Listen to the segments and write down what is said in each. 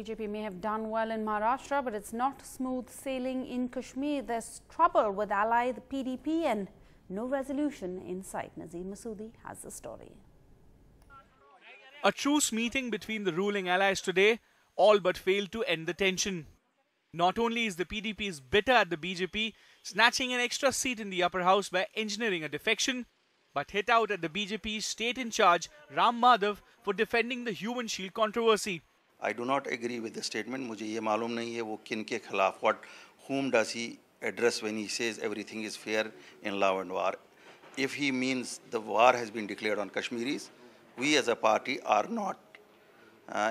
BJP may have done well in Maharashtra, but it's not smooth sailing in Kashmir. There's trouble with ally the PDP and no resolution in sight. Nazir Masoodi has the story. A truce meeting between the ruling allies today all but failed to end the tension. Not only is the PDP bitter at the BJP, snatching an extra seat in the upper house by engineering a defection, but hit out at the BJP's state in charge, Ram Madhav, for defending the Human Shield controversy. I do not agree with the statement. मुझे ये मालूम नहीं है वो किन के खिलाफ. Whom does he address when he says everything is fair in law and war? If he means the war has been declared on Kashmiris, we as a party are not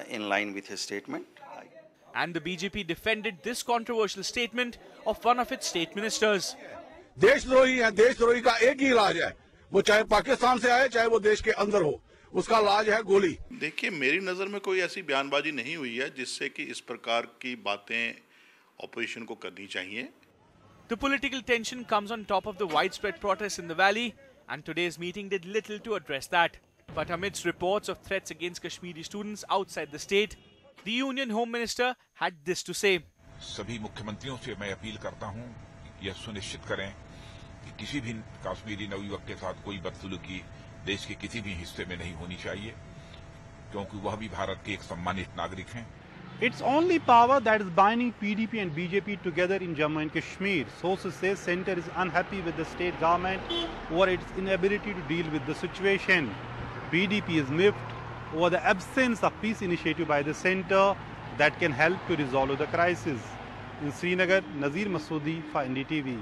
in line with his statement. And the BJP defended this controversial statement of one of its state ministers. देशद्रोही है, देशद्रोही का एक ही इलाज है, वो चाहे पाकिस्तान से आए चाहे वो देश के अंदर हो, उसका इलाज है गोली. देखिए, मेरी नजर में कोई ऐसी बयानबाजी नहीं हुई है जिससे कि इस प्रकार की बातें ऑपोजिशन को करनी चाहिए. The political tension comes on top of the widespread protests in the valley, and today's meeting did little to address that. But amidst reports of threats against Kashmiri students outside the state, the Union Home Minister had this to say. सभी मुख्यमंत्रियों से मैं appeal करता हूं कि यह सुनिश्चित करें कि किसी भी कश्मीरी नवयुवक के साथ कोई बदसलूकी देश के किसी भी हिस्से में नहीं होनी चाहिए, क्योंकि वह भी भारत के एक सम्मानित नागरिक हैं. It's only power that is binding PDP and BJP together in Jammu and Kashmir. Sources say Centre is unhappy with the state government over its inability to deal with the situation. PDP is miffed over the absence of peace initiative by the Centre that can help to resolve the crisis. In Srinagar, Nazir Masoodi for NDTV.